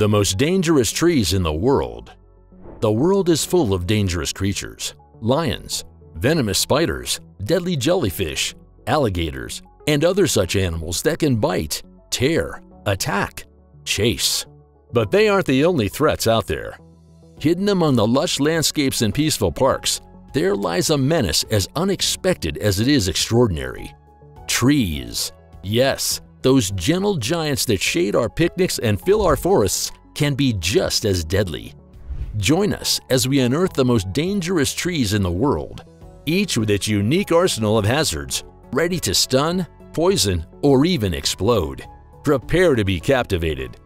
The most dangerous trees in the world. The world is full of dangerous creatures: lions, venomous spiders, deadly jellyfish, alligators, and other such animals that can bite, tear, attack, chase. But they aren't the only threats out there. Hidden among the lush landscapes and peaceful parks, there lies a menace as unexpected as it is extraordinary. Trees. Yes, those gentle giants that shade our picnics and fill our forests can be just as deadly. Join us as we unearth the most dangerous trees in the world, each with its unique arsenal of hazards, ready to stun, poison, or even explode. Prepare to be captivated.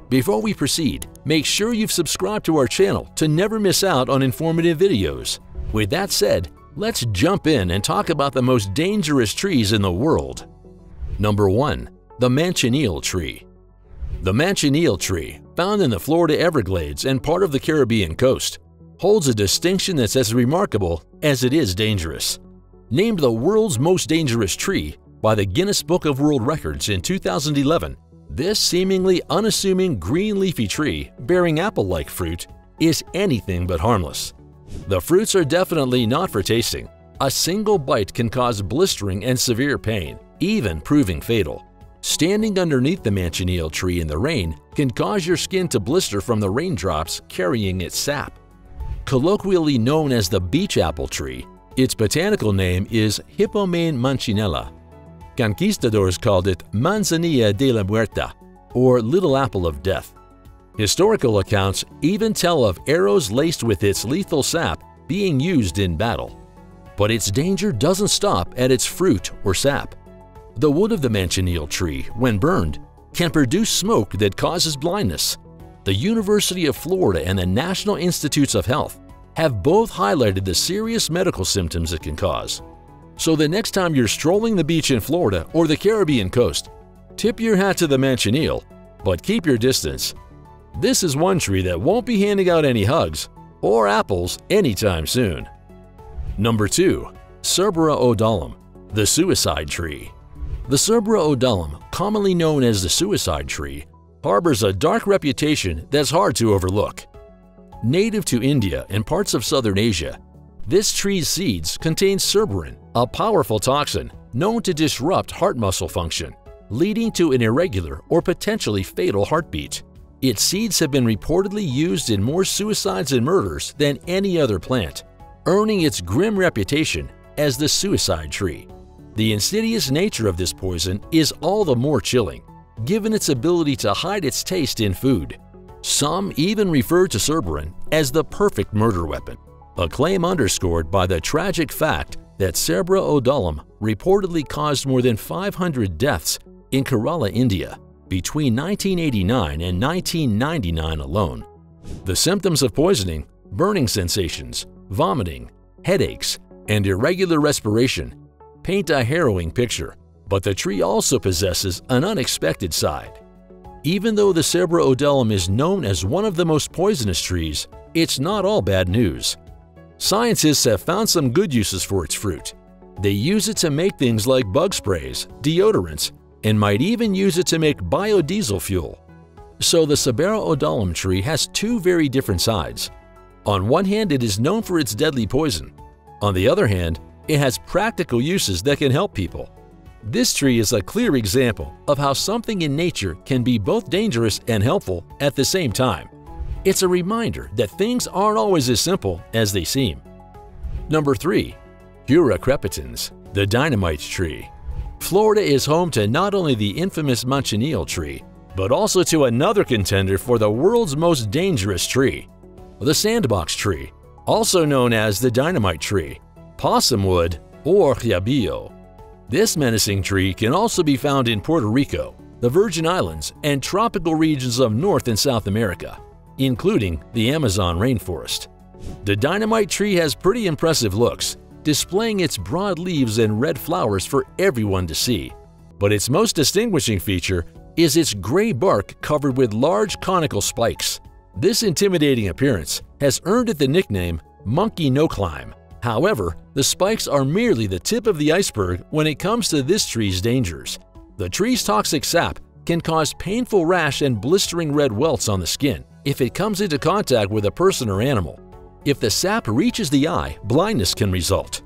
Before we proceed, make sure you've subscribed to our channel to never miss out on informative videos. With that said, let's jump in and talk about the most dangerous trees in the world. Number 1. The Manchineel tree. The Manchineel tree, found in the Florida Everglades and part of the Caribbean coast, holds a distinction that's as remarkable as it is dangerous. Named the world's most dangerous tree by the Guinness Book of World Records in 2011, this seemingly unassuming green leafy tree bearing apple-like fruit is anything but harmless. The fruits are definitely not for tasting. A single bite can cause blistering and severe pain, even proving fatal. Standing underneath the Manchineel tree in the rain can cause your skin to blister from the raindrops carrying its sap. Colloquially known as the beach apple tree, its botanical name is Hippomane manchinella. Conquistadors called it Manzanilla de la Muerta, or Little Apple of Death. Historical accounts even tell of arrows laced with its lethal sap being used in battle. But its danger doesn't stop at its fruit or sap. The wood of the Manchineel tree, when burned, can produce smoke that causes blindness. The University of Florida and the National Institutes of Health have both highlighted the serious medical symptoms it can cause. So the next time you're strolling the beach in Florida or the Caribbean coast, tip your hat to the Manchineel, but keep your distance. This is one tree that won't be handing out any hugs or apples anytime soon. Number 2. Cerbera Odollam, the suicide tree. The Cerbera Odollam, commonly known as the suicide tree, harbors a dark reputation that's hard to overlook. Native to India and parts of southern Asia, this tree's seeds contain cerberin, a powerful toxin known to disrupt heart muscle function, leading to an irregular or potentially fatal heartbeat. Its seeds have been reportedly used in more suicides and murders than any other plant, earning its grim reputation as the suicide tree. The insidious nature of this poison is all the more chilling, given its ability to hide its taste in food. Some even refer to cerberin as the perfect murder weapon, a claim underscored by the tragic fact that Cerbera Odollam reportedly caused more than 500 deaths in Kerala, India, between 1989 and 1999 alone. The symptoms of poisoning, burning sensations, vomiting, headaches, and irregular respiration paint a harrowing picture, but the tree also possesses an unexpected side. Even though the Cerbera Odollam is known as one of the most poisonous trees, it's not all bad news. Scientists have found some good uses for its fruit. They use it to make things like bug sprays, deodorants, and might even use it to make biodiesel fuel. So the Cerbera Odollam tree has two very different sides. On one hand, it is known for its deadly poison. On the other hand, it has practical uses that can help people. This tree is a clear example of how something in nature can be both dangerous and helpful at the same time. It's a reminder that things aren't always as simple as they seem. Number 3. Hura crepitans, the Dynamite Tree. Florida is home to not only the infamous Manchineel tree, but also to another contender for the world's most dangerous tree, the sandbox tree, also known as the Dynamite Tree, possumwood, or jabillo. This menacing tree can also be found in Puerto Rico, the Virgin Islands, and tropical regions of North and South America, including the Amazon rainforest. The Dynamite Tree has pretty impressive looks, displaying its broad leaves and red flowers for everyone to see. But its most distinguishing feature is its gray bark covered with large conical spikes. This intimidating appearance has earned it the nickname Monkey No Climb. However, the spikes are merely the tip of the iceberg when it comes to this tree's dangers. The tree's toxic sap can cause painful rash and blistering red welts on the skin if it comes into contact with a person or animal. If the sap reaches the eye, blindness can result.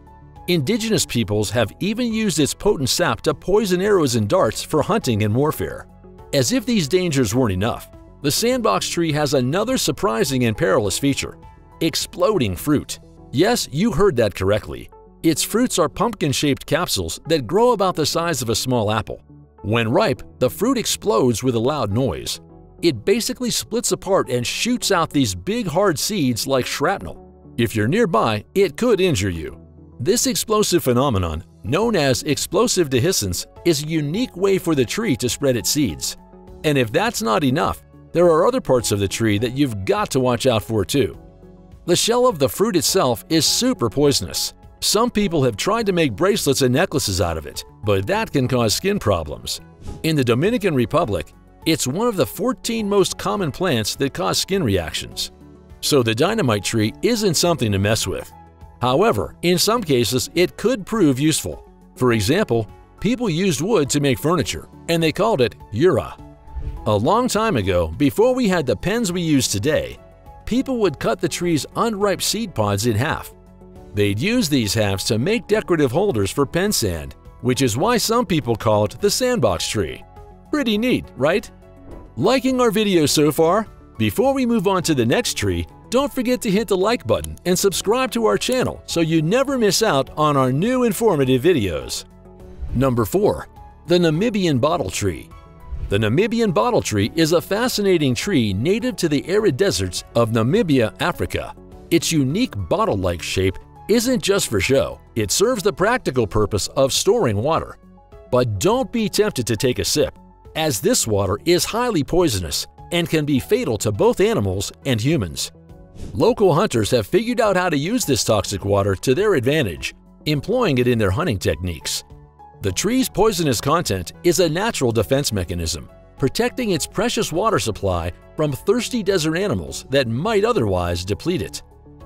Indigenous peoples have even used its potent sap to poison arrows and darts for hunting and warfare. As if these dangers weren't enough, the sandbox tree has another surprising and perilous feature: exploding fruit. Yes, you heard that correctly. Its fruits are pumpkin-shaped capsules that grow about the size of a small apple. When ripe, the fruit explodes with a loud noise. It basically splits apart and shoots out these big hard seeds like shrapnel. If you're nearby, it could injure you. This explosive phenomenon, known as explosive dehiscence, is a unique way for the tree to spread its seeds. And if that's not enough, there are other parts of the tree that you've got to watch out for too. The shell of the fruit itself is super poisonous. Some people have tried to make bracelets and necklaces out of it, but that can cause skin problems. In the Dominican Republic, it's one of the 14 most common plants that cause skin reactions. So the dynamite tree isn't something to mess with. However, in some cases, it could prove useful. For example, people used wood to make furniture, and they called it Hura. A long time ago, before we had the pens we use today, people would cut the tree's unripe seed pods in half. They'd use these halves to make decorative holders for pen sand, which is why some people call it the sandbox tree. Pretty neat, right? Liking our video so far? Before we move on to the next tree, don't forget to hit the like button and subscribe to our channel so you never miss out on our new informative videos. Number 4. The Namibian Bottle Tree. The Namibian bottle tree is a fascinating tree native to the arid deserts of Namibia, Africa. Its unique bottle-like shape isn't just for show, it serves the practical purpose of storing water. But don't be tempted to take a sip, as this water is highly poisonous and can be fatal to both animals and humans. Local hunters have figured out how to use this toxic water to their advantage, employing it in their hunting techniques. The tree's poisonous content is a natural defense mechanism, protecting its precious water supply from thirsty desert animals that might otherwise deplete it.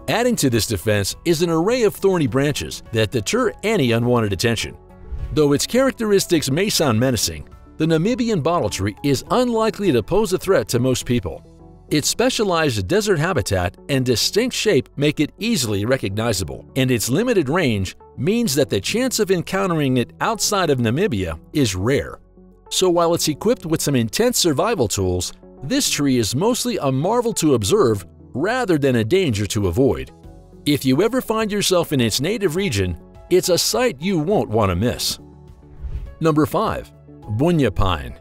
Adding to this defense is an array of thorny branches that deter any unwanted attention. Though its characteristics may sound menacing, the Namibian bottle tree is unlikely to pose a threat to most people. Its specialized desert habitat and distinct shape make it easily recognizable, and its limited range means that the chance of encountering it outside of Namibia is rare. So while it's equipped with some intense survival tools, this tree is mostly a marvel to observe rather than a danger to avoid. If you ever find yourself in its native region, it's a sight you won't want to miss. Number 5. Bunya Pine.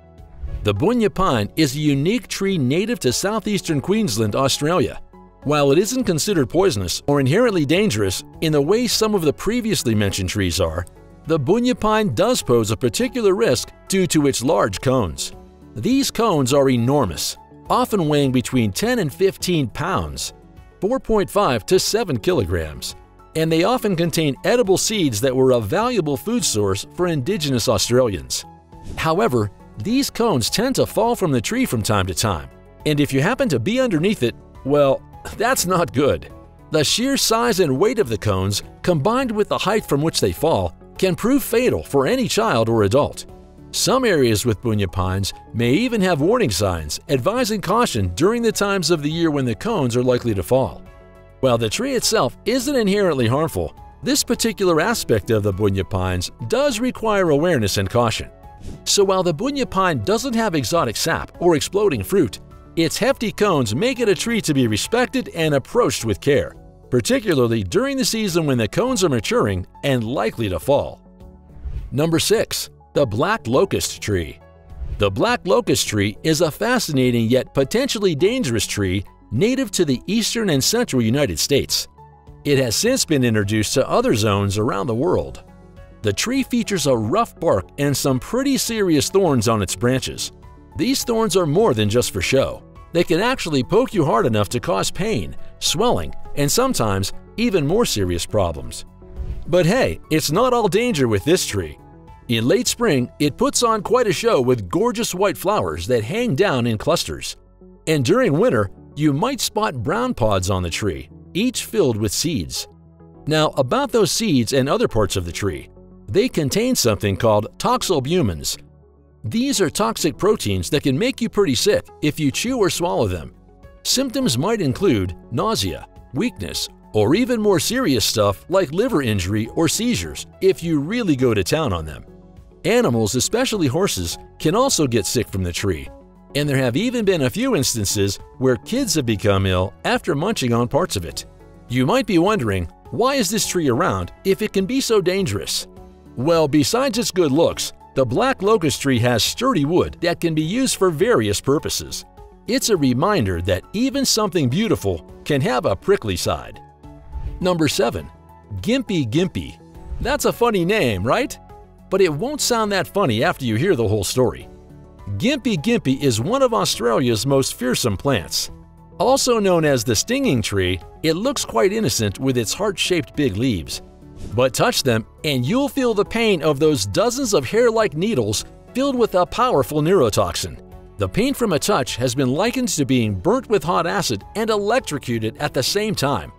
The Bunya pine is a unique tree native to southeastern Queensland, Australia. While it isn't considered poisonous or inherently dangerous in the way some of the previously mentioned trees are, the Bunya pine does pose a particular risk due to its large cones. These cones are enormous, often weighing between 10 and 15 pounds, 4.5 to 7 kilograms, and they often contain edible seeds that were a valuable food source for Indigenous Australians. However, these cones tend to fall from the tree from time to time, and if you happen to be underneath it, well, that's not good. The sheer size and weight of the cones, combined with the height from which they fall, can prove fatal for any child or adult. Some areas with Bunya pines may even have warning signs advising caution during the times of the year when the cones are likely to fall. While the tree itself isn't inherently harmful, this particular aspect of the Bunya pines does require awareness and caution. So while the Bunya pine doesn't have exotic sap or exploding fruit, its hefty cones make it a tree to be respected and approached with care, particularly during the season when the cones are maturing and likely to fall. Number 6. The Black Locust Tree. The black locust tree is a fascinating yet potentially dangerous tree native to the eastern and central United States. It has since been introduced to other zones around the world. The tree features a rough bark and some pretty serious thorns on its branches. These thorns are more than just for show. They can actually poke you hard enough to cause pain, swelling, and sometimes even more serious problems. But hey, it's not all danger with this tree. In late spring, it puts on quite a show with gorgeous white flowers that hang down in clusters. And during winter, you might spot brown pods on the tree, each filled with seeds. Now, about those seeds and other parts of the tree, they contain something called toxalbumins. These are toxic proteins that can make you pretty sick if you chew or swallow them. Symptoms might include nausea, weakness, or even more serious stuff like liver injury or seizures if you really go to town on them. Animals, especially horses, can also get sick from the tree, and there have even been a few instances where kids have become ill after munching on parts of it. You might be wondering, why is this tree around if it can be so dangerous? Well, besides its good looks, the black locust tree has sturdy wood that can be used for various purposes. It's a reminder that even something beautiful can have a prickly side. Number 7. Gympie Gympie. That's a funny name, right? But it won't sound that funny after you hear the whole story. Gympie Gympie is one of Australia's most fearsome plants. Also known as the stinging tree, it looks quite innocent with its heart-shaped big leaves. But touch them and you'll feel the pain of those dozens of hair-like needles filled with a powerful neurotoxin. The pain from a touch has been likened to being burnt with hot acid and electrocuted at the same time.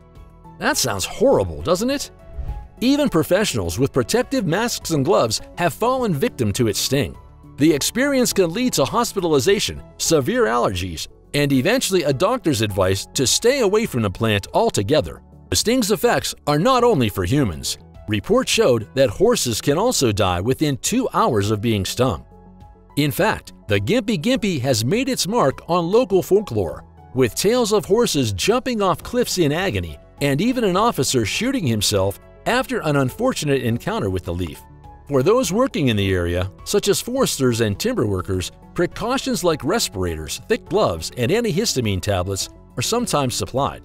That sounds horrible, doesn't it? Even professionals with protective masks and gloves have fallen victim to its sting. The experience can lead to hospitalization, severe allergies, and eventually a doctor's advice to stay away from the plant altogether. The sting's effects are not only for humans. Reports showed that horses can also die within 2 hours of being stung. In fact, the Gympie Gympie has made its mark on local folklore, with tales of horses jumping off cliffs in agony and even an officer shooting himself after an unfortunate encounter with the leaf. For those working in the area, such as foresters and timber workers, precautions like respirators, thick gloves, and antihistamine tablets are sometimes supplied.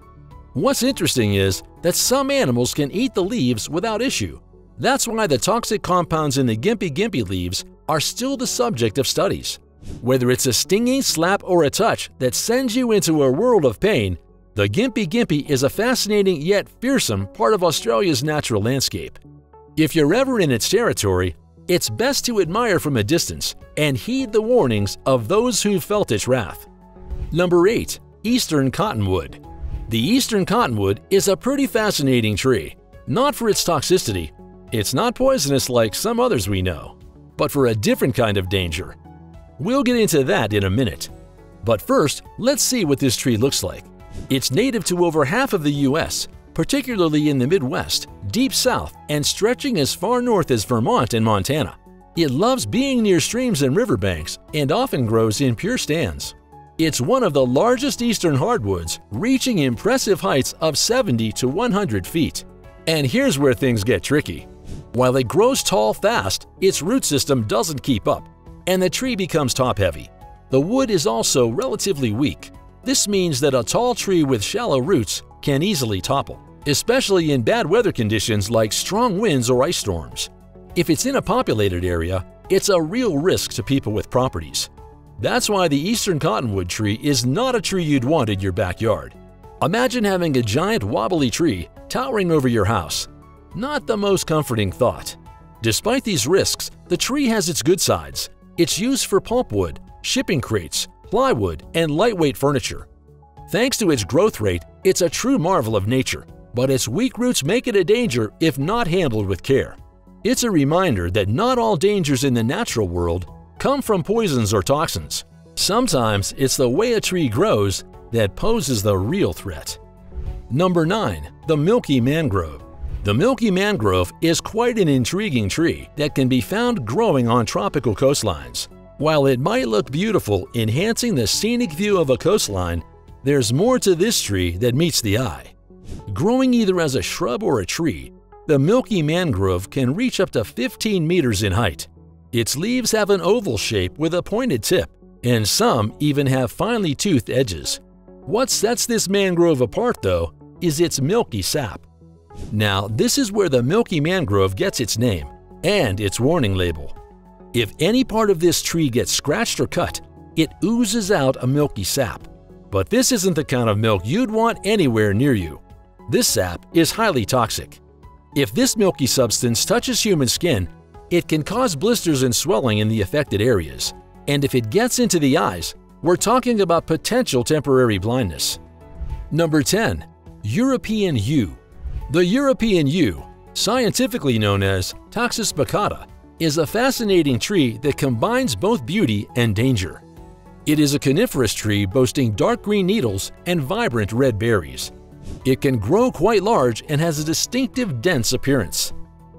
What's interesting is that some animals can eat the leaves without issue. That's why the toxic compounds in the Gympie Gympie leaves are still the subject of studies. Whether it's a stinging slap or a touch that sends you into a world of pain, the Gympie Gympie is a fascinating yet fearsome part of Australia's natural landscape. If you're ever in its territory, it's best to admire from a distance and heed the warnings of those who've felt its wrath. Number 8. Eastern Cottonwood. The Eastern Cottonwood is a pretty fascinating tree, not for its toxicity. It's not poisonous like some others we know, but for a different kind of danger. We'll get into that in a minute. But first, let's see what this tree looks like. It's native to over half of the US, particularly in the Midwest, deep south, and stretching as far north as Vermont and Montana. It loves being near streams and riverbanks and often grows in pure stands. It's one of the largest eastern hardwoods, reaching impressive heights of 70 to 100 feet. And here's where things get tricky. While it grows tall fast, its root system doesn't keep up, and the tree becomes top-heavy. The wood is also relatively weak. This means that a tall tree with shallow roots can easily topple, especially in bad weather conditions like strong winds or ice storms. If it's in a populated area, it's a real risk to people with properties. That's why the Eastern Cottonwood tree is not a tree you'd want in your backyard. Imagine having a giant wobbly tree towering over your house. Not the most comforting thought. Despite these risks, the tree has its good sides. It's used for pulpwood, shipping crates, plywood, and lightweight furniture. Thanks to its growth rate, it's a true marvel of nature, but its weak roots make it a danger if not handled with care. It's a reminder that not all dangers in the natural world come from poisons or toxins. Sometimes it's the way a tree grows that poses the real threat. Number 9. The Milky Mangrove. The Milky Mangrove is quite an intriguing tree that can be found growing on tropical coastlines. While it might look beautiful, enhancing the scenic view of a coastline, there's more to this tree that meets the eye. Growing either as a shrub or a tree, the Milky Mangrove can reach up to 15 meters in height. Its leaves have an oval shape with a pointed tip, and some even have finely toothed edges. What sets this mangrove apart, though, is its milky sap. Now, this is where the Milky Mangrove gets its name and its warning label. If any part of this tree gets scratched or cut, it oozes out a milky sap. But this isn't the kind of milk you'd want anywhere near you. This sap is highly toxic. If this milky substance touches human skin, it can cause blisters and swelling in the affected areas. And if it gets into the eyes, we're talking about potential temporary blindness. Number 10. European Yew. The European yew, scientifically known as Taxus baccata, is a fascinating tree that combines both beauty and danger. It is a coniferous tree boasting dark green needles and vibrant red berries. It can grow quite large and has a distinctive dense appearance.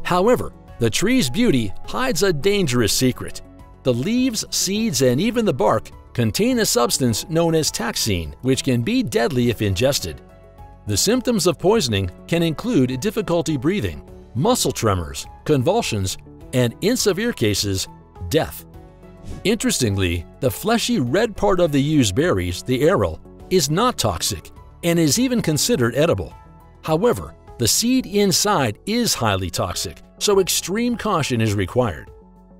However, the tree's beauty hides a dangerous secret. The leaves, seeds, and even the bark contain a substance known as taxine, which can be deadly if ingested. The symptoms of poisoning can include difficulty breathing, muscle tremors, convulsions, and in severe cases, death. Interestingly, the fleshy red part of the used berries, the aril, is not toxic and is even considered edible. However, the seed inside is highly toxic, so extreme caution is required.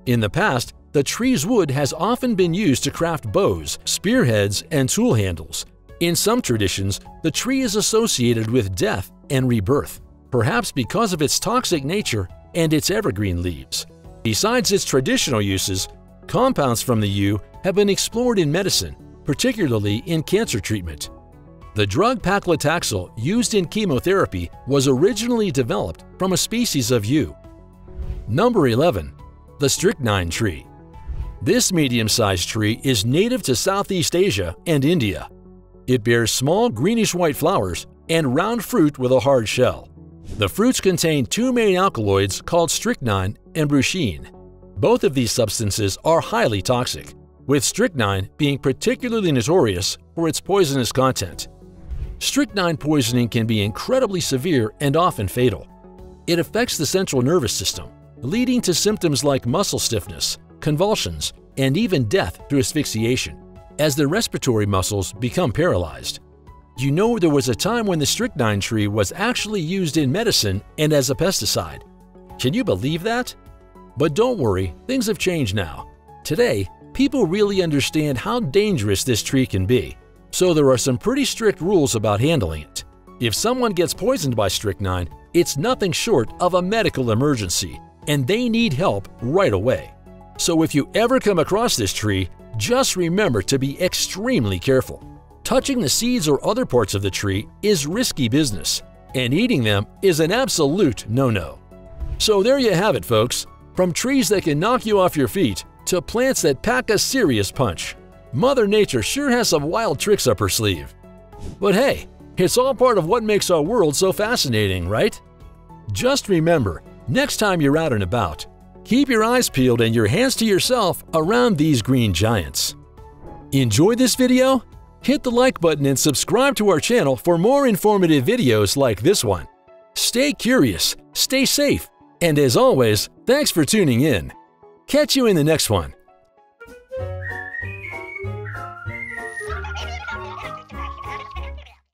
In the past, the tree's wood has often been used to craft bows, spearheads, and tool handles. In some traditions, the tree is associated with death and rebirth, perhaps because of its toxic nature and its evergreen leaves. Besides its traditional uses, compounds from the yew have been explored in medicine, particularly in cancer treatment. The drug paclitaxel used in chemotherapy was originally developed from a species of yew. Number 11. The Strychnine tree. This medium-sized tree is native to Southeast Asia and India. It bears small greenish-white flowers and round fruit with a hard shell. The fruits contain two main alkaloids called strychnine and brucine. Both of these substances are highly toxic, with strychnine being particularly notorious for its poisonous content. Strychnine poisoning can be incredibly severe and often fatal. It affects the central nervous system, leading to symptoms like muscle stiffness, convulsions, and even death through asphyxiation, as the respiratory muscles become paralyzed. You know, there was a time when the strychnine tree was actually used in medicine and as a pesticide. Can you believe that? But don't worry, things have changed now. Today, people really understand how dangerous this tree can be, so there are some pretty strict rules about handling it. If someone gets poisoned by strychnine, it's nothing short of a medical emergency, and they need help right away. So if you ever come across this tree, just remember to be extremely careful. Touching the seeds or other parts of the tree is risky business, and eating them is an absolute no-no. So there you have it, folks. From trees that can knock you off your feet to plants that pack a serious punch, Mother Nature sure has some wild tricks up her sleeve. But hey, it's all part of what makes our world so fascinating, right? Just remember, next time you're out and about, keep your eyes peeled and your hands to yourself around these green giants. Enjoyed this video? Hit the like button and subscribe to our channel for more informative videos like this one. Stay curious, stay safe, and as always, thanks for tuning in. Catch you in the next one.